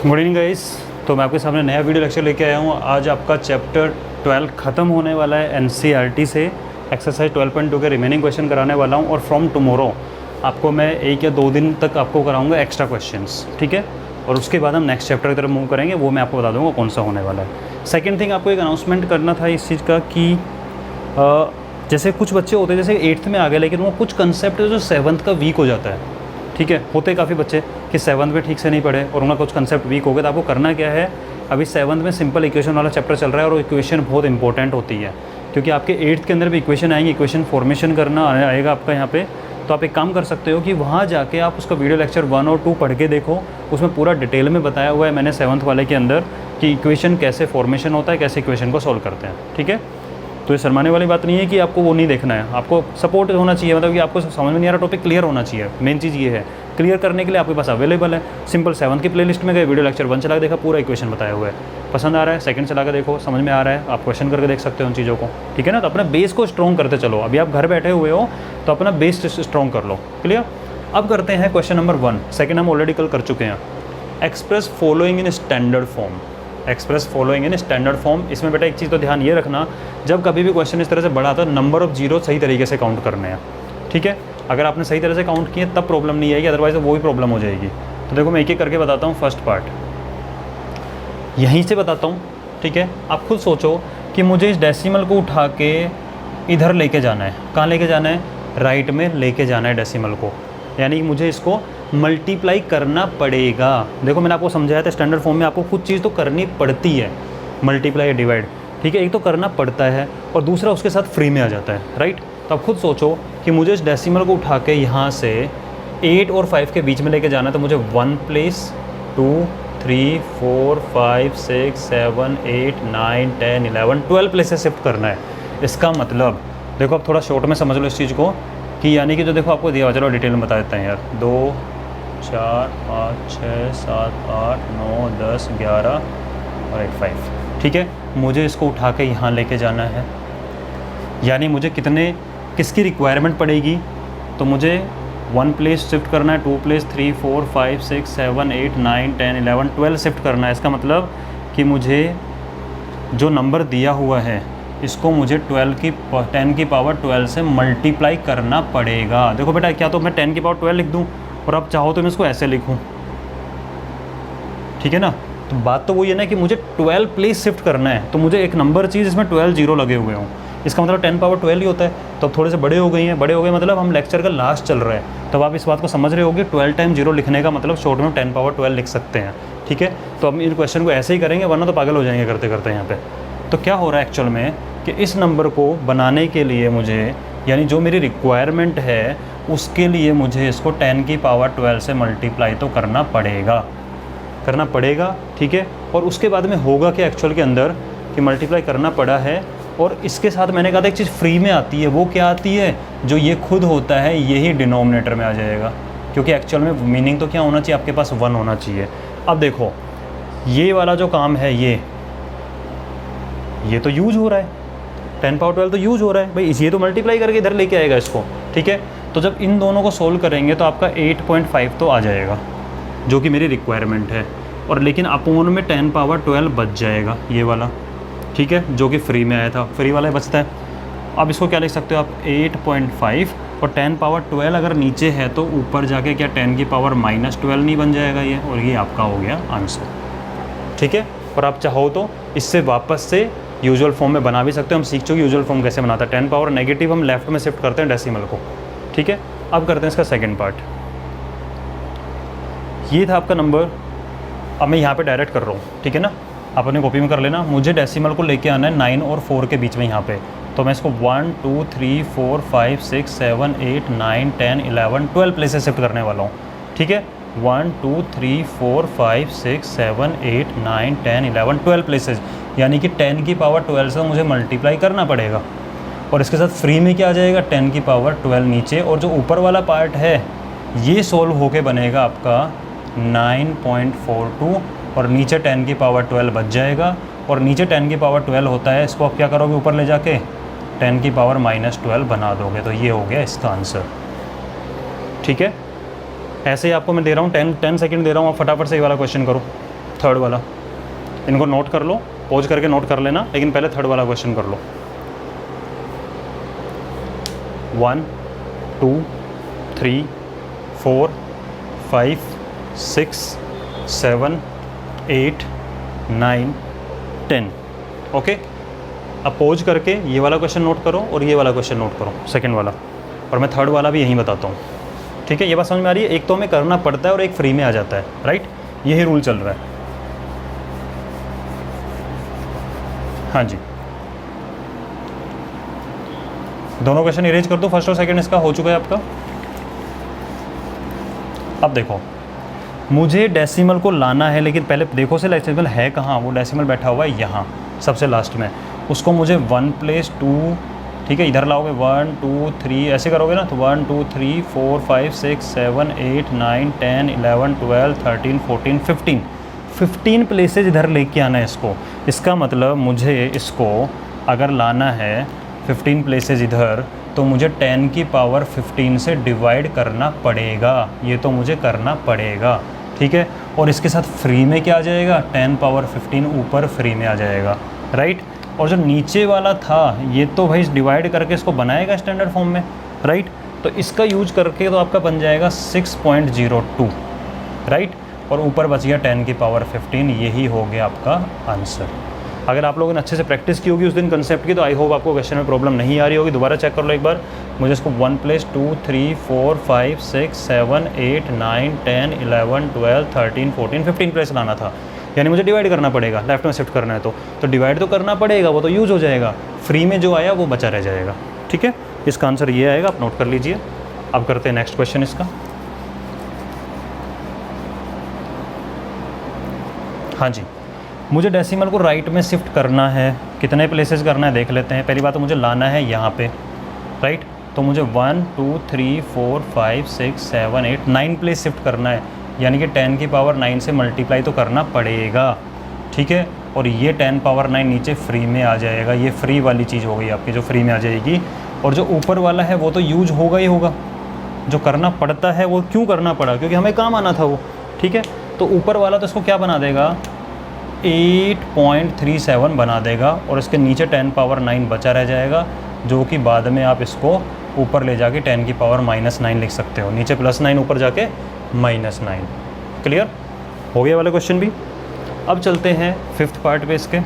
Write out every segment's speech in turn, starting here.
Good evening guys. तो मैं आपके सामने नया वीडियो लेक्चर लेके आया हूँ। आज आपका चैप्टर 12 ख़त्म होने वाला है। एनसीईआरटी से एक्सरसाइज 12.2 के रिमेनिंग क्वेश्चन कराने वाला हूँ और फ्रॉम टुमारो आपको मैं 1 या 2 दिन तक आपको कराऊंगा एक्स्ट्रा क्वेश्चंस, ठीक है। और उसके बाद हम नेक्स्ट चैप्टर की तरफ मूव करेंगे, वो मैं आपको बता दूँगा कौन सा होने वाला है। सेकेंड थिंग, आपको एक अनाउंसमेंट करना था इस चीज़ का कि जैसे कुछ बच्चे होते हैं जैसे 8th में आ गए, लेकिन वो कुछ कंसेप्ट है जो 7th का वीक हो जाता है, ठीक है। होते काफ़ी बच्चे कि 7th में ठीक से नहीं पढ़े और उनका कुछ कंसेप्ट वीक हो गया। तो आपको करना क्या है, अभी 7th में सिंपल इक्वेशन वाला चैप्टर चल रहा है और इक्वेशन बहुत इंपॉर्टेंट होती है, क्योंकि आपके 8th के अंदर भी इक्वेशन आएंगे, इक्वेशन फॉर्मेशन करना आएगा आपका यहाँ पे। तो आप एक काम कर सकते हो कि वहाँ जाके आप उसका वीडियो लेक्चर 1 और 2 पढ़ के देखो। उसमें पूरा डिटेल में बताया हुआ है मैंने 7th वाले के अंदर कि इक्वेशन कैसे फॉर्मेशन होता है, कैसे इक्वेशन को सॉल्व करते हैं, ठीक है। तो ये शर्माने वाली बात नहीं है कि आपको वो नहीं देखना है, आपको सपोर्ट होना चाहिए, मतलब कि आपको समझ में नहीं आ रहा टॉपिक क्लियर होना चाहिए। मेन चीज़ ये है, क्लियर करने के लिए आपके पास अवेलेबल है। सिंपल 7th की प्लेलिस्ट में गए, वीडियो लेक्चर 1 चला के देखा, पूरा इक्वेशन बताया हुआ है। पसंद आ रहा है, सेकंड चला के देखो, समझ में आ रहा है, आप क्वेश्चन करके देख सकते हो उन चीज़ों को, ठीक है ना। तो अपना बेस को स्ट्रॉन्ग करते चलो। अभी आप घर बैठे हुए हो तो अपना बेस स्ट्रॉन्ग कर लो, क्लियर। अब करते हैं क्वेश्चन नंबर 1। सेकेंड हम ऑलरेडी कल कर चुके हैं। Express following in standard form. Express following in standard form. इसमें बेटा एक चीज़ तो ध्यान ये रखना, जब कभी भी क्वेश्चन इस तरह से बड़ा आता है, नंबर ऑफ जीरो सही तरीके से काउंट करने हैं, ठीक है। अगर आपने सही तरह से काउंट किए तब प्रॉब्लम नहीं आएगी, अदरवाइज वो ही प्रॉब्लम हो जाएगी। तो देखो मैं एक एक करके बताता हूँ। फर्स्ट पार्ट यहीं से बताता हूँ, ठीक है। आप खुद सोचो कि मुझे इस डेसिमल को उठा के इधर लेके जाना है। कहाँ लेके जाना है? राइट में लेके जाना है डेसिमल को, यानी कि मुझे इसको मल्टीप्लाई करना पड़ेगा। देखो मैंने आपको समझाया था स्टैंडर्ड फॉर्म में आपको कुछ चीज़ तो करनी पड़ती है, मल्टीप्लाई या डिवाइड, ठीक है। एक तो करना पड़ता है और दूसरा उसके साथ फ्री में आ जाता है, राइट। तो आप खुद सोचो कि मुझे इस डेसिमल को उठा के यहाँ से 8 और 5 के बीच में लेके जाना है, तो मुझे 1 प्लेस 2 3 4 5 6 7 8 9 10 11 12 प्लेसेस शिफ्ट करना है। इसका मतलब देखो, अब थोड़ा शॉर्ट में समझ लो इस चीज़ को कि यानी कि जो देखो आपको दिया हुआ, चलो डिटेल में बता देते हैं यार। 2 4 5 6 7 8 9 10 11 और 8 5, ठीक है। मुझे इसको उठा के यहाँ लेके जाना है, यानी मुझे किसकी रिक्वायरमेंट पड़ेगी, तो मुझे 1 प्लेस शिफ्ट करना है, 2 प्लेस 3 4 5 6 7 8 9 10 11 12 शिफ्ट करना है। इसका मतलब कि मुझे जो नंबर दिया हुआ है इसको मुझे 10 की पावर 12 से मल्टीप्लाई करना पड़ेगा। देखो बेटा, क्या तो मैं 10 की पावर 12 लिख दूँ और अब चाहो तो मैं इसको ऐसे लिखूँ, ठीक है ना। तो बात तो वही है ना कि मुझे 12 प्लेस शिफ्ट करना है, तो मुझे एक नंबर चाहिए जिसमें 12 जीरो लगे हुए हों। इसका मतलब 10 पावर 12 ही होता है। तो अब थोड़े से बड़े हो गए हैं, बड़े हो गए मतलब हम लेक्चर का लास्ट चल रहा है, तब आप इस बात को समझ रहे होगे। 12 टाइम जीरो लिखने का मतलब शॉर्ट में 10 पावर 12 लिख सकते हैं, ठीक है। तो हम इन क्वेश्चन को ऐसे ही करेंगे, वरना तो पागल हो जाएंगे करते करते यहाँ पे। तो क्या हो रहा है एक्चुअल में कि इस नंबर को बनाने के लिए मुझे, यानी जो मेरी रिक्वायरमेंट है उसके लिए मुझे इसको 10 की पावर 12 से मल्टीप्लाई तो करना पड़ेगा, ठीक है। और उसके बाद में होगा कि एक्चुअल के अंदर कि मल्टीप्लाई करना पड़ा है, और इसके साथ मैंने कहा था एक चीज़ फ्री में आती है। वो क्या आती है? जो ये खुद होता है यही डिनोमिनेटर में आ जाएगा, क्योंकि एक्चुअल में मीनिंग तो क्या होना चाहिए, आपके पास 1 होना चाहिए। अब देखो ये वाला जो काम है ये तो यूज हो रहा है, 10 पावर 12 तो यूज हो रहा है भाई, ये तो मल्टीप्लाई करके इधर लेके आएगा इसको, ठीक है। तो जब इन दोनों को सोल्व करेंगे तो आपका 8.5 तो आ जाएगा, जो कि मेरी रिक्वायरमेंट है। और लेकिन अपोन में 10 पावर 12 बच जाएगा ये वाला, ठीक है, जो कि फ्री में आया था, फ्री वाला बचता है। अब इसको क्या लिख सकते हो आप, 8.5 और 10 पावर 12 अगर नीचे है तो ऊपर जाके क्या 10 की पावर -12 नहीं बन जाएगा ये, और ये आपका हो गया आंसर, ठीक है। और आप चाहो तो इससे वापस से यूजुअल फॉर्म में बना भी सकते हो। हम सीख चुके यूजुअल फॉर्म कैसे बनाता है। 10 पावर नेगेटिव हम लेफ्ट में शिफ्ट करते हैं डेसिमल को, ठीक है। अब करते हैं इसका सेकेंड पार्ट। ये था आपका नंबर, अब मैं यहाँ पे डायरेक्ट कर रहा हूँ, ठीक है ना। आप अपनी कॉपी में कर लेना। मुझे डेसिमल को लेके आना है 9 और 4 के बीच में यहाँ पे, तो मैं इसको 1 2 3 4 5 6 7 8 9 10 11 12 प्लेसेस शिफ्ट करने वाला हूँ, ठीक है। 1 2 3 4 5 6 7 8 9 10 11 12 प्लेसेस, यानी कि 10 की पावर 12 से मुझे मल्टीप्लाई करना पड़ेगा। और इसके साथ फ्री में क्या आ जाएगा, 10 की पावर 12 नीचे, और जो ऊपर वाला पार्ट है ये सोल्व होके बनेगा आपका 9.42, और नीचे 10 की पावर 12 बच जाएगा। और नीचे 10 की पावर 12 होता है, इसको आप क्या करोगे, ऊपर ले जाके 10 की पावर -12 बना दोगे, तो ये हो गया इसका आंसर, ठीक है। ऐसे ही आपको मैं दे रहा हूँ 10 सेकंड दे रहा हूँ, आप फटाफट से ये वाला क्वेश्चन करो। थर्ड वाला, इनको नोट कर लो, पॉज करके नोट कर लेना, लेकिन पहले थर्ड वाला क्वेश्चन कर लो। 1 2 3 4 5 6 7 8 9 10। ओके, अब पॉज करके ये वाला क्वेश्चन नोट करो और ये वाला क्वेश्चन नोट करो, सेकंड वाला, और मैं थर्ड वाला भी यहीं बताता हूँ। ठीक है, ये बात समझ में आ रही है? एक तो हमें करना पड़ता है और एक फ्री में आ जाता है, राइट? यही रूल चल रहा है। हाँ जी, दोनों क्वेश्चन इरेज कर दो, फर्स्ट और सेकंड इसका हो चुका है आपका। अब देखो, मुझे डेसिमल को लाना है, लेकिन पहले देखो से डेसिमल है कहाँ, वो डेसिमल बैठा हुआ है यहाँ सबसे लास्ट में, उसको मुझे 1 प्लेस 2, ठीक है, इधर लाओगे 1 2 3 ऐसे करोगे ना, तो 1 2 3 4 5 6 7 8 9 10 11 12 13 14 15 प्लेसेज इधर लेके आना है इसको। इसका मतलब मुझे इसको अगर लाना है 15 प्लेसेज इधर, तो मुझे 10 की पावर 15 से डिवाइड करना पड़ेगा, ये तो मुझे करना पड़ेगा, ठीक है। और इसके साथ फ्री में क्या आ जाएगा, 10 पावर 15 ऊपर फ्री में आ जाएगा, राइट। और जो नीचे वाला था ये तो भाई डिवाइड करके इसको बनाएगा स्टैंडर्ड फॉर्म में, राइट। तो इसका यूज करके तो आपका बन जाएगा 6.02, राइट। और ऊपर बच गया 10 की पावर 15, यही हो गया आपका आंसर। अगर आप लोगों ने अच्छे से प्रैक्टिस की होगी उस दिन कंसेप्ट की, तो आई होप आपको क्वेश्चन में प्रॉब्लम नहीं आ रही होगी। दोबारा चेक कर लो एक बार, मुझे इसको 1 प्लस 2 3 4 5 6 7 8 9 10 11 12 13 14 15 प्लेस लाना था, यानी मुझे डिवाइड करना पड़ेगा, लेफ्ट में शिफ्ट करना है तो डिवाइड तो करना पड़ेगा, वो तो यूज़ हो जाएगा, फ्री में जो आया वो बचा रह जाएगा, ठीक है। इसका आंसर ये आएगा, आप नोट कर लीजिए। अब करते हैं नेक्स्ट क्वेश्चन इसका। हाँ जी, मुझे डेसिमल को राइट में शिफ्ट करना है, कितने प्लेसेस करना है देख लेते हैं। पहली बात तो मुझे लाना है यहाँ पे, राइट। तो मुझे 1 2 3 4 5 6 7 8 9 प्लेस शिफ्ट करना है, यानी कि 10 की पावर 9 से मल्टीप्लाई तो करना पड़ेगा, ठीक है। और ये 10 पावर 9 नीचे फ्री में आ जाएगा, ये फ्री वाली चीज़ हो गई आपकी जो फ्री में आ जाएगी। और जो ऊपर वाला है वो तो यूज होगा ही होगा, जो करना पड़ता है वो क्यों करना पड़ा, क्योंकि हमें काम आना था वो, ठीक है। तो ऊपर वाला तो इसको क्या बना देगा, 8.37 बना देगा, और इसके नीचे 10 पावर 9 बचा रह जाएगा, जो कि बाद में आप इसको ऊपर ले जाके 10 की पावर -9 लिख सकते हो, नीचे +9 ऊपर जाके -9। क्लियर हो गया वाला क्वेश्चन भी। अब चलते हैं फिफ्थ पार्ट पे इसके।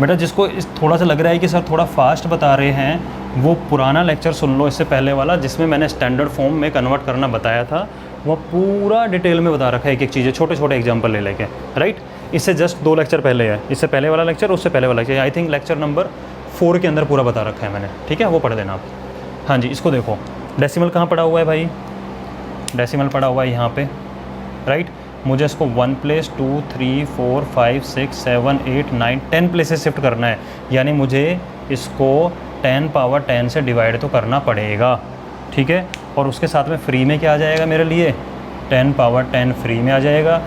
बेटा जिसको इस थोड़ा सा लग रहा है कि सर थोड़ा फास्ट बता रहे हैं, वो पुराना लेक्चर सुन लो इससे पहले वाला, जिसमें मैंने स्टैंडर्ड फॉर्म में कन्वर्ट करना बताया था। वह पूरा डिटेल में बता रखा है, एक एक चीज़ें छोटे छोटे एग्जांपल ले लेके, राइट। इससे जस्ट 2 लेक्चर पहले है, इससे पहले वाला लेक्चर, उससे पहले वाला lecture, I think lecture number 4 के अंदर पूरा बता रखा है मैंने, ठीक है, वो पढ़ देना आप। हाँ जी, इसको देखो, डेसिमल कहाँ पड़ा हुआ है भाई, डेसिमल पड़ा हुआ है यहाँ पे, राइट। मुझे इसको 1 प्लस 2 3 4 5 6 7 8 9 10 प्लेसेस शिफ्ट करना है, यानी मुझे इसको 10 पावर 10 से डिवाइड तो करना पड़ेगा, ठीक है। और उसके साथ में फ्री में क्या आ जाएगा मेरे लिए, 10 पावर 10 फ्री में आ जाएगा।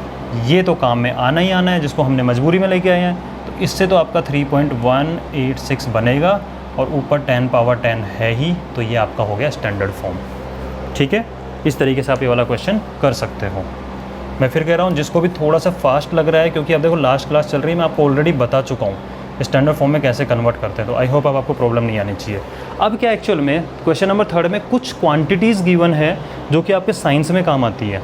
ये तो काम में आना ही आना है, जिसको हमने मजबूरी में लेके आए हैं। तो इससे तो आपका 3.186 बनेगा, और ऊपर 10 पावर 10 है ही, तो ये आपका हो गया स्टैंडर्ड फॉर्म, ठीक है। इस तरीके से आप ये वाला क्वेश्चन कर सकते हो। मैं फिर कह रहा हूँ, जिसको भी थोड़ा सा फास्ट लग रहा है, क्योंकि अब देखो लास्ट क्लास चल रही है, मैं आपको ऑलरेडी बता चुका हूँ स्टैंडर्ड फॉर्म में कैसे कन्वर्ट करते हैं, तो आई होप अब आपको प्रॉब्लम नहीं आनी चाहिए। अब क्या एक्चुअल में क्वेश्चन नंबर 3 में कुछ क्वांटिटीज़ गिवन है जो कि आपके साइंस में काम आती है,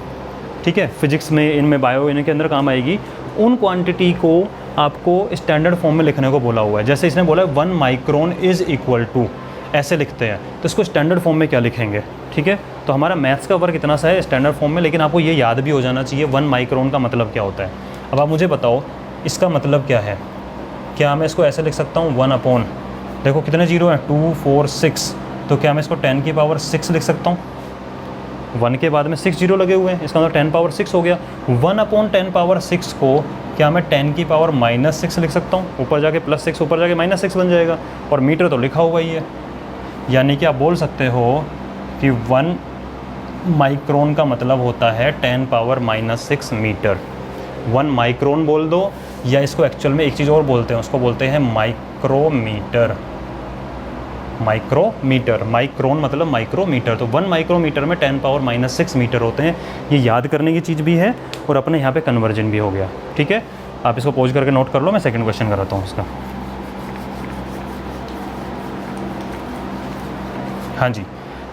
ठीक है, फिजिक्स में, इनमें बायो, इनके अंदर काम आएगी। उन क्वांटिटी को आपको स्टैंडर्ड फॉर्म में लिखने को बोला हुआ है। जैसे इसने बोला है 1 माइक्रोन इज़ इक्वल टू, ऐसे लिखते हैं, तो इसको स्टैंडर्ड फॉर्म में क्या लिखेंगे, ठीक है। तो हमारा मैथ्स का वर्क इतना सा है स्टैंडर्ड फॉर्म में, लेकिन आपको ये याद भी हो जाना चाहिए 1 माइक्रोन का मतलब क्या होता है। अब आप मुझे बताओ इसका मतलब क्या है। क्या मैं इसको ऐसे लिख सकता हूँ 1 अपॉन, देखो कितने जीरो हैं, 2 4 6, तो क्या मैं इसको 10 की पावर 6 लिख सकता हूँ। 1 के बाद में 6 जीरो लगे हुए हैं, इसका मतलब 10 पावर 6 हो गया। 1 अपॉन 10 पावर 6 को क्या मैं 10 की पावर -6 लिख सकता हूँ, ऊपर जाके +6 ऊपर जाके -6 बन जाएगा, और मीटर तो लिखा हुआ ही है। यानी कि आप बोल सकते हो कि 1 माइक्रोन का मतलब होता है 10 पावर -6 मीटर। 1 माइक्रोन बोल दो, या इसको एक्चुअल में एक चीज़ और बोलते हैं, उसको बोलते हैं माइक्रोमीटर। माइक्रोमीटर, माइक्रोन मतलब माइक्रोमीटर, तो 1 माइक्रोमीटर में 10⁻⁻6 मीटर होते हैं। ये याद करने की चीज़ भी है और अपने यहाँ पे कन्वर्जन भी हो गया। ठीक है, आप इसको पॉज करके नोट कर लो, मैं सेकंड क्वेश्चन कराता हूँ इसका। हाँ जी,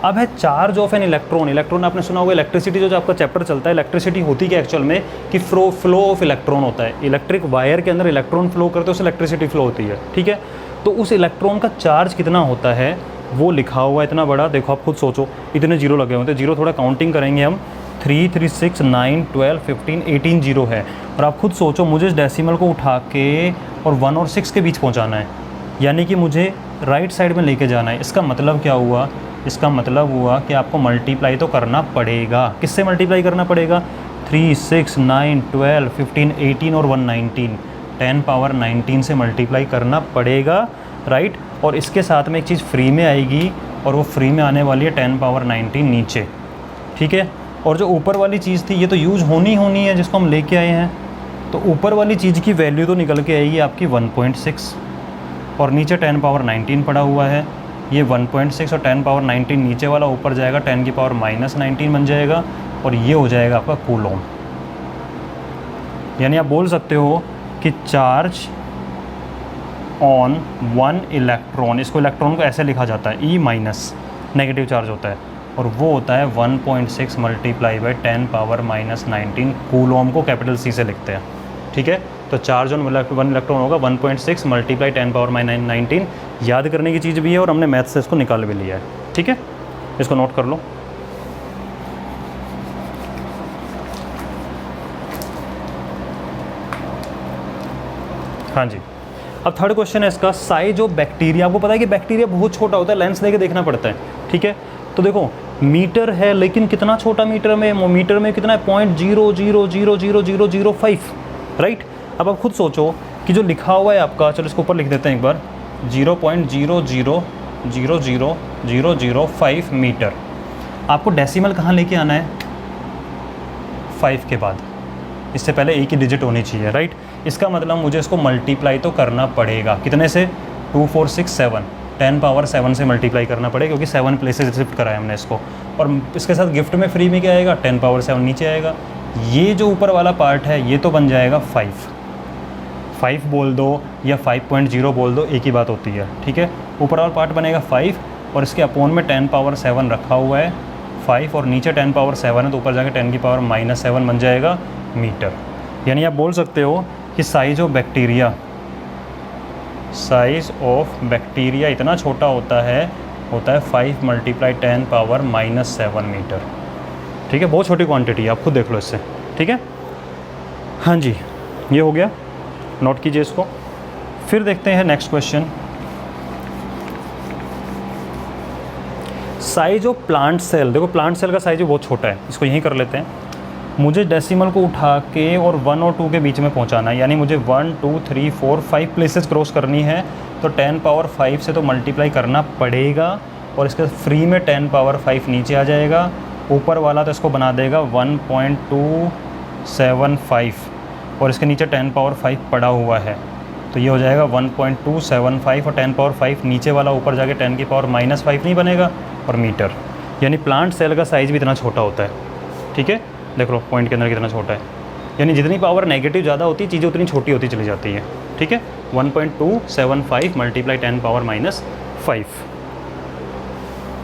अब है charge of an electron. Electron आपने सुना होगा, इलेक्ट्रिसिटी जो आपका चैप्टर चलता है, इलेक्ट्रिसिटी होती क्या एक्चुअल में कि फ्लो ऑफ इलेक्ट्रॉन होता है। इलेक्ट्रिक वायर के अंदर इलेक्ट्रॉन फ्लो करते हैं, उससे इलेक्ट्रिसिटी फ्लो होती है। ठीक है, तो उस इलेक्ट्रॉन का चार्ज कितना होता है वो लिखा हुआ है इतना बड़ा। देखो आप खुद सोचो, इतने जीरो लगे हुए थे, जीरो थोड़ा काउंटिंग करेंगे हम, 3, 3, 6, 9, 12, 15, 18 जीरो है। और आप खुद सोचो, मुझे इस डेसिमल को उठा के और 1 और 6 के बीच पहुंचाना है, यानी कि मुझे राइट साइड में लेके जाना है। इसका मतलब क्या हुआ? इसका मतलब हुआ कि आपको मल्टीप्लाई तो करना पड़ेगा। किससे मल्टीप्लाई करना पड़ेगा? 3, 6, 9, 12, 15, 18 और 119, 10⁻19 से मल्टीप्लाई करना पड़ेगा, राइट। और इसके साथ में एक चीज़ फ्री में आएगी, और वो फ्री में आने वाली है 10⁻19 नीचे। ठीक है, और जो ऊपर वाली चीज़ थी ये तो यूज़ होनी है, जिसको हम लेके आए हैं, तो ऊपर वाली चीज़ की वैल्यू तो निकल के आएगी आपकी 1.6, और नीचे 10⁻19 पड़ा हुआ है। ये 1.6 और 10⁻19 नीचे वाला ऊपर जाएगा 10⁻−19 बन जाएगा, और ये हो जाएगा आपका कूलॉम। यानी आप बोल सकते हो कि चार्ज ऑन 1 इलेक्ट्रॉन, इसको इलेक्ट्रॉन को ऐसे लिखा जाता है, E- नेगेटिव चार्ज होता है, और वो होता है 1.6 मल्टीप्लाई बाई 10⁻−19 कूलॉम को कैपिटल C से लिखते हैं। ठीक है, तो चार्ज ऑन 1 इलेक्ट्रॉन होगा 1.6 मल्टीप्लाई 10⁻−19। याद करने की चीज़ भी है, और हमने मैथ से इसको निकाल भी लिया है। ठीक है, इसको नोट कर लो। हाँ जी, अब थर्ड क्वेश्चन है इसका, साइज ऑफ बैक्टीरिया। आपको पता है कि बैक्टीरिया बहुत छोटा होता है, लेंस लेके देखना पड़ता है। ठीक है, तो देखो मीटर है, लेकिन कितना छोटा मीटर में, मीटर में कितना है 0.0000005, राइट। अब आप खुद सोचो कि जो लिखा हुआ है आपका, चलो इसको ऊपर लिख देते हैं एक बार, 0.0000005 मीटर। आपको डेसिमल कहाँ लेके आना है? 5 के बाद, इससे पहले एक ही डिजिट होनी चाहिए, राइट। इसका मतलब मुझे इसको मल्टीप्लाई तो करना पड़ेगा, कितने से? 2, 4, 6, 7, 10⁻7 से मल्टीप्लाई करना पड़ेगा, क्योंकि 7 प्लेसेस शिफ्ट कराया हमने इसको। और इसके साथ गिफ्ट में फ्री में क्या आएगा? 10⁻7 नीचे आएगा। ये जो ऊपर वाला पार्ट है ये तो बन जाएगा 5 बोल दो या 5.0 बोल दो, एक ही बात होती है। ठीक है, ऊपर वाला पार्ट बनेगा 5, और इसके अपोन में 10⁻7 रखा हुआ है 5, और नीचे 10⁻7 है, तो ऊपर जाके 10⁻7 बन जाएगा मीटर। यानी आप बोल सकते हो कि साइज ऑफ बैक्टीरिया इतना छोटा होता है 5 मल्टीप्लाई 10⁻7 मीटर। ठीक है, बहुत छोटी क्वांटिटी है, आप खुद देख लो इससे। ठीक है, हाँ जी, ये हो गया, नोट कीजिए इसको। फिर देखते हैं next question, size of plant cell. देखो प्लांट सेल का साइज बहुत छोटा है, इसको यहीं कर लेते हैं। मुझे डेसिमल को उठा के और 1 और 2 के बीच में पहुंचाना है, यानी मुझे 1, 2, 3, 4, 5 प्लेसेस क्रॉस करनी है, तो 10⁻5 से तो मल्टीप्लाई करना पड़ेगा, और इसके फ्री में 10⁻5 नीचे आ जाएगा। ऊपर वाला तो इसको बना देगा 1.275, और इसके नीचे 10⁻5 पड़ा हुआ है, तो ये हो जाएगा 1.275, और 10⁻5 नीचे वाला ऊपर जाके 10⁻−5 नहीं बनेगा, और मीटर। यानी प्लांट सेल का साइज़ भी इतना छोटा होता है। ठीक है, देख लो पॉइंट के अंदर कितना छोटा है, यानी जितनी पावर नेगेटिव ज़्यादा होती है, चीज़ें उतनी छोटी होती चली जाती है। ठीक है, 1.275 मल्टीप्लाई 10⁻−5।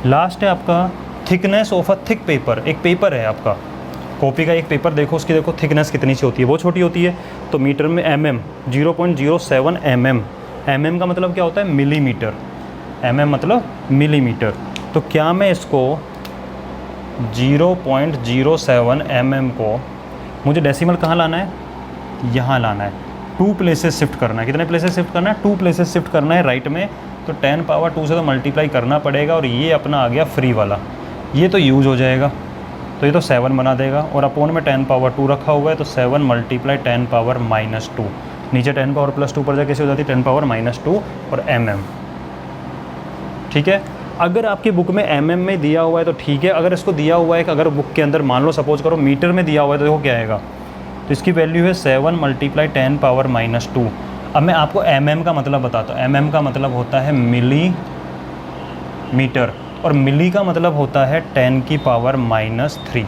लास्ट है आपका thickness of a thick paper. एक पेपर है आपका, कॉपी का एक पेपर, देखो उसकी देखो थिकनेस कितनी सी होती है, बहुत छोटी होती है। तो मीटर में mm 0.07 mm का मतलब क्या होता है? मिलीमीटर। मतलब मिलीमीटर। तो क्या मैं इसको 0.07 को, मुझे डेसिमल कहाँ लाना है? यहाँ लाना है। 2 प्लेसेस शिफ्ट करना है। कितने प्लेसेस शिफ्ट करना है? 2 प्लेसेस शिफ्ट करना है राइट में, तो 10⁻2 से तो मल्टीप्लाई करना पड़ेगा, और ये अपना आ गया फ्री वाला, ये तो यूज हो जाएगा, तो ये तो 7 बना देगा, और अपोन में 10⁻2 रखा हुआ है, तो 7 मल्टीप्लाई 10⁻−2, नीचे 10⁻+2 पर जाके कैसे हो जाती है 10⁻−2 और mm। ठीक है, अगर आपकी बुक में mm में दिया हुआ है तो ठीक है, अगर इसको दिया हुआ है कि अगर बुक के अंदर मान लो सपोज करो मीटर में दिया हुआ है, तो देखो क्या आएगा, तो इसकी वैल्यू है 7 मल्टीप्लाई 10⁻−2। अब मैं आपको mm का मतलब बताता हूँ। mm का मतलब होता है मीटर, और मिली का मतलब होता है 10 की पावर -3।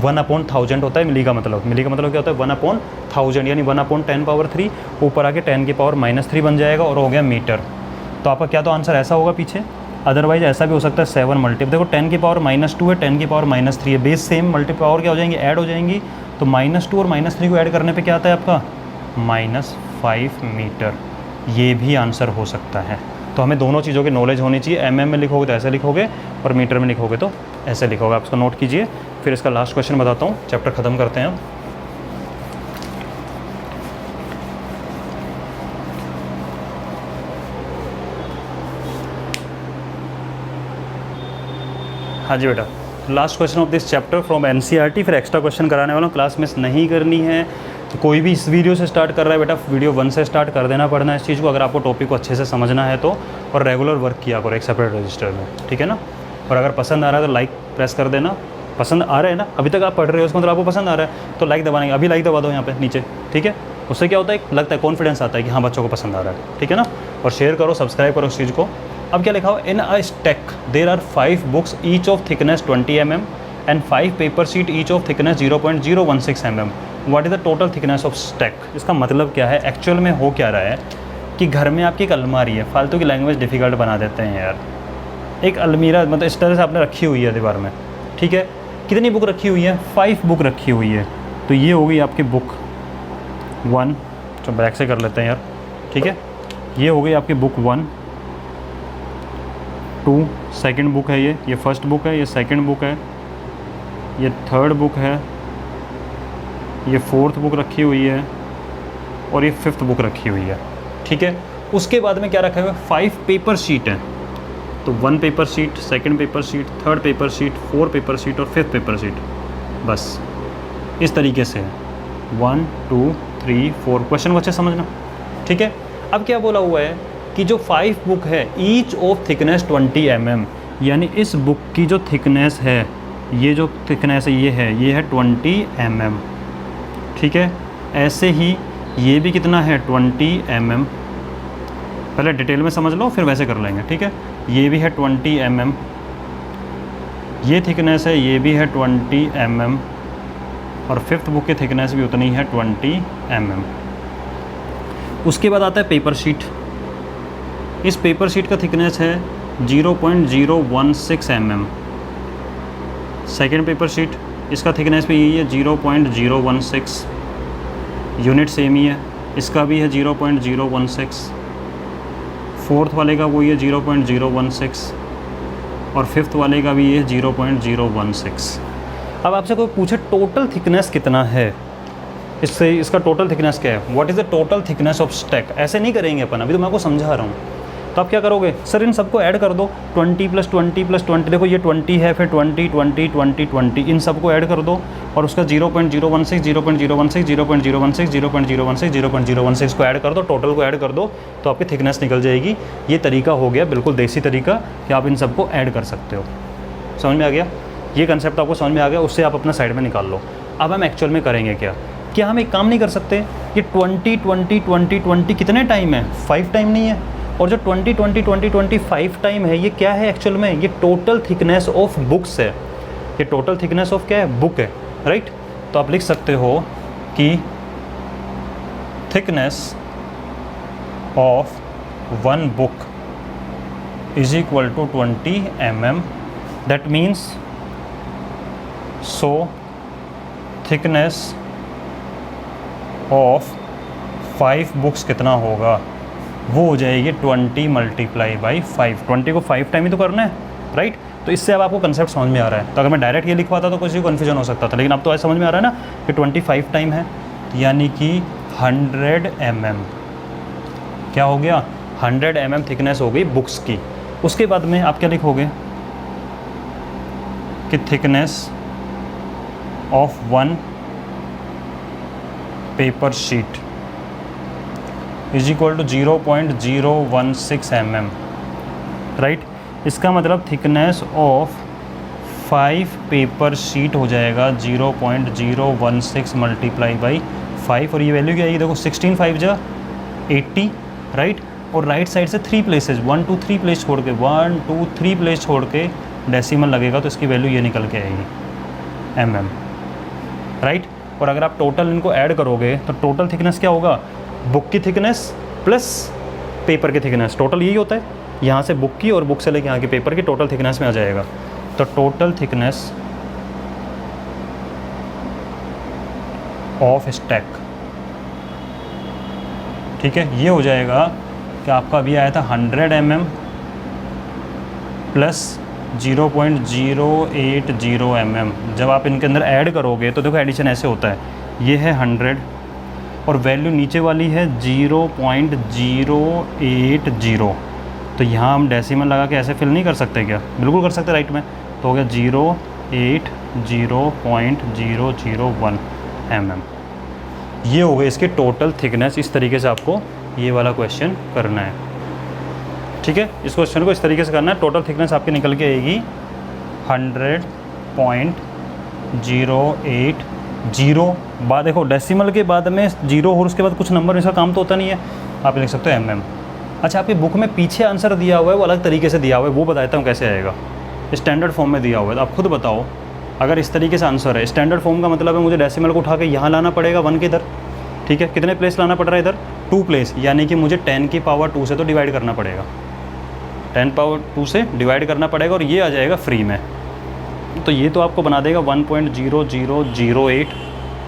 1/1000 होता है मिली का मतलब। मिली का मतलब क्या होता है? 1/1000, यानी 1/10⁻3 ऊपर आके 10 की पावर -3 बन जाएगा और हो गया मीटर। तो आपका क्या तो आंसर ऐसा होगा पीछे, अदरवाइज ऐसा भी हो सकता है 7 मल्टीपल। देखो 10 की पावर -2 है, 10 की पावर -3 है, बेस सेम, मल्टी पावर क्या हो जाएंगी? ऐड हो जाएंगी। तो -2 और -3 को ऐड करने पे क्या आता है आपका? -5 मीटर। ये भी आंसर हो सकता है। तो हमें दोनों चीज़ों की नॉलेज होनी चाहिए। mm में लिखोगे तो ऐसे लिखोगे, और मीटर में लिखोगे तो ऐसे लिखोगे। आप इसको नोट कीजिए। फिर इसका लास्ट क्वेश्चन बताता हूँ, चैप्टर ख़त्म करते हैं हम। हाँ जी बेटा, last question of this chapter from NCERT. फिर एक्स्ट्रा क्वेश्चन कराने वाला हूँ, क्लास मिस नहीं करनी है। तो कोई भी इस वीडियो से स्टार्ट कर रहा है बेटा, वीडियो 1 से स्टार्ट कर देना पड़ना है इस चीज़ को, अगर आपको टॉपिक को अच्छे से समझना है तो। और रेगुलर वर्क किया करो एक सेपरेट रजिस्टर में, ठीक है ना। और अगर पसंद आ रहा है तो लाइक प्रेस कर देना। पसंद आ रहा है ना, अभी तक आप पढ़ रहे हो, उसका मतलब आपको पसंद आ रहा है तो लाइक दबाएंगे। अभी लाइक दबा दो यहाँ पे नीचे, ठीक है। उससे क्या होता है, लगता है कॉन्फिडेंस आता है कि हाँ बच्चों को पसंद आ रहा है, ठीक है ना। और शेयर करो, सब्सक्राइब करो इस चीज़ को। अब क्या लिखा हुआ? In a stack there are 5 books each of thickness 20 mm एंड 5 paper sheet each of thickness 0.016 mm। What is the total thickness of stack? इसका मतलब क्या है? एक्चुअल में हो क्या रहा है कि घर में आपकी एक अलमारी है, फालतू की लैंग्वेज डिफ़िकल्ट बना देते हैं यार। एक अलमीरा मतलब इस तरह से आपने रखी हुई है दीवार में, ठीक है। कितनी बुक रखी हुई है? 5 बुक रखी हुई है। तो ये होगी आपकी बुक 1, तो बैक से कर लेते हैं यार, ठीक है। ये हो गई आपकी बुक 1, 2 सेकंड बुक है, ये फर्स्ट बुक है, ये सेकंड बुक है, ये थर्ड बुक है, ये फोर्थ बुक रखी हुई है, और ये फिफ्थ बुक रखी हुई है, ठीक है। उसके बाद में क्या रखा हुआ है? 5 पेपर शीट हैं। तो 1 paper sheet, second paper sheet, third paper sheet, 4 paper sheet और 5th पेपर शीट। बस इस तरीके से 1 2 3 4। क्वेश्चन को अच्छे समझना, ठीक है। अब क्या बोला हुआ है कि जो 5 बुक है ईच ऑफ थिकनेस 20 mm, यानी इस बुक की जो थिकनेस है, ये जो थिकनेस है ये है 20 mm, ठीक है। ऐसे ही ये भी कितना है? 20 mm। पहले डिटेल में समझ लो फिर वैसे कर लेंगे, ठीक है। ये भी है 20 mm, ये थिकनेस है, ये भी है 20 mm, और 5th बुक की थिकनेस भी उतनी है 20 mm। उसके बाद आता है पेपर शीट। इस पेपर शीट का थिकनेस है 0.016 mm। सेकेंड पेपर शीट, इसका थिकनेस भी यही है 0.016, यूनिट सेम ही है, इसका भी है 0.016। फोर्थ वाले का वही है 0.016, और 5th वाले का भी ये 0.016। अब आपसे कोई पूछे टोटल थिकनेस कितना है, इससे इसका टोटल थिकनेस क्या है? What is the total thickness of stack? ऐसे नहीं करेंगे अपन, अभी तो मैं आपको समझा रहा हूँ। तो आप क्या करोगे? सर इन सबको ऐड कर दो, 20 + 20 + 20। देखो ये 20 है, फिर 20 20 20 20, इन सबको ऐड कर दो, और उसका 0.016 0.016 0.016 0.016 0.016 को ऐड कर दो, टोटल को ऐड कर दो, तो आपकी थिकनेस निकल जाएगी। ये तरीका हो गया बिल्कुल देसी तरीका कि आप इन सबको ऐड कर सकते हो। समझ में आ गया? ये कंसेप्ट आपको समझ में आ गया, उससे आप अपना साइड में निकाल लो। अब हम एक्चुअल में करेंगे क्या हम एक काम नहीं कर सकते? ये 20 20 20 20 कितने टाइम है? 5 टाइम नहीं है। और जो 20 20 20 20 5 टाइम है, ये क्या है एक्चुअल में? ये टोटल थिकनेस ऑफ बुक्स है। ये टोटल थिकनेस ऑफ क्या है? बुक है, राइट। तो आप लिख सकते हो कि thickness of 1 book is equal to 20 mm। That means so thickness of 5 books कितना होगा? वो हो जाएगी 20 × 5। 20 को 5 टाइम ही तो करना है, राइट। तो इससे अब आपको कंसेप्ट समझ में आ रहा है। तो अगर मैं डायरेक्ट ये लिखवाता तो किसी को कन्फ्यूजन हो सकता था, लेकिन अब तो ऐसा समझ में आ रहा है ना कि 25 टाइम है, यानी कि 100 mm। क्या हो गया? 100 mm थिकनेस हो गई बुक्स की। उसके बाद में आप क्या लिखोगे कि thickness of 1 paper sheet is equal to 0.016 mm, right. इसका मतलब थिकनेस ऑफ 5 पेपर शीट हो जाएगा 0.016 × 5, और ये वैल्यू क्या आएगी? देखो 16 5 जा 80, राइट। और राइट साइड से 3 प्लेसेस 1 2 3 प्लेस छोड़ के 1 2 3 प्लेस छोड़ के डेसिमल लगेगा, तो इसकी वैल्यू ये निकल के आएगी mm, राइट। और अगर आप टोटल इनको ऐड करोगे तो टोटल थिकनेस क्या होगा, बुक की थिकनेस प्लस पेपर की थिकनेस, टोटल यही होता है। यहाँ से बुक की और बुक से लेके यहाँ की पेपर की टोटल थिकनेस में आ जाएगा। तो टोटल थिकनेस ऑफ स्टैक, ठीक है, ये हो जाएगा कि आपका अभी आया था 100 mm प्लस 0.080 mm। जब आप इनके अंदर ऐड करोगे तो देखो एडिशन ऐसे होता है, ये है 100 और वैल्यू नीचे वाली है 0.080। तो यहाँ हम डेसिमल लगा के ऐसे फिल नहीं कर सकते क्या, बिल्कुल कर सकते राइट में। तो हो गया 080.001 mm। ये हो गई इसकी टोटल थिकनेस। इस तरीके से आपको ये वाला क्वेश्चन करना है, ठीक है। इस क्वेश्चन को इस तरीके से करना है। टोटल थिकनेस आपकी निकल के आएगी 100.080। बाद देखो डेसिमल के बाद में 0 और उसके बाद कुछ नंबर, इसका काम तो होता नहीं है, आप लिख सकते हो mm। अच्छा, आपकी बुक में पीछे आंसर दिया हुआ है, वो अलग तरीके से दिया हुआ है, वो बताता हूँ कैसे आएगा। स्टैंडर्ड फॉर्म में दिया हुआ है, तो आप खुद बताओ। अगर इस तरीके से आंसर है, स्टैंडर्ड फॉर्म का मतलब है मुझे डेसिमल को उठा के यहाँ लाना पड़ेगा 1 के इधर, ठीक है। कितने प्लेस लाना पड़ रहा है इधर, 2 प्लेस, यानी कि मुझे 10 की पावर 2 से तो डिवाइड करना पड़ेगा, 10 पावर 2 से डिवाइड करना पड़ेगा और ये आ जाएगा फ्री में। तो ये तो आपको बना देगा 1.0008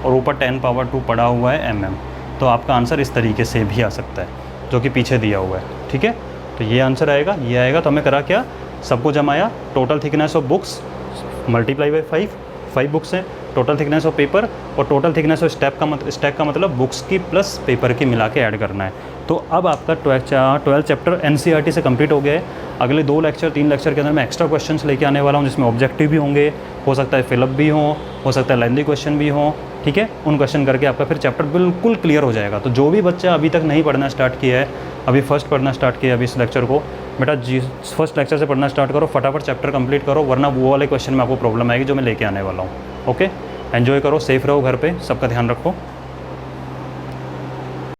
और ऊपर 10 पावर 2 पड़ा हुआ है mm। तो आपका आंसर इस तरीके से भी आ सकता है जो कि पीछे दिया हुआ है, ठीक है। तो ये आंसर आएगा, ये आएगा। तो हमें करा क्या, सबको जमाया, total thickness of books multiply by 5 books हैं, टोटल थिकनेस ऑफ पेपर और टोटल थिकनेस ऑफ स्टैक का मतलब बुक्स की प्लस पेपर की मिला के ऐड करना है। तो अब आपका 12 चैप्टर NCERT से कंप्लीट हो गया है। अगले 3 लेक्चर के अंदर मैं एक्स्ट्रा क्वेश्चंस लेके आने वाला हूँ, जिसमें ऑब्जेक्टिव भी होंगे, हो सकता है फिलअप भी हो सकता है लेंथी क्वेश्चन भी हो, ठीक है। उन क्वेश्चन करके आपका फिर चैप्टर बिल्कुल क्लियर हो जाएगा। तो जो भी बच्चा अभी तक नहीं पढ़ना स्टार्ट किया है, अभी फर्स्ट पढ़ना स्टार्ट किया है अभी इस लेक्चर को, बेटा फर्स्ट लेक्चर से पढ़ना स्टार्ट करो, फटाफट चैप्टर कंप्लीट करो, वरना वो वाले क्वेश्चन में आपको प्रॉब्लम आएगी जो मैं लेके आने वाला हूँ। ओके, एंजॉय करो, सेफ रहो घर पे, सबका ध्यान रखो।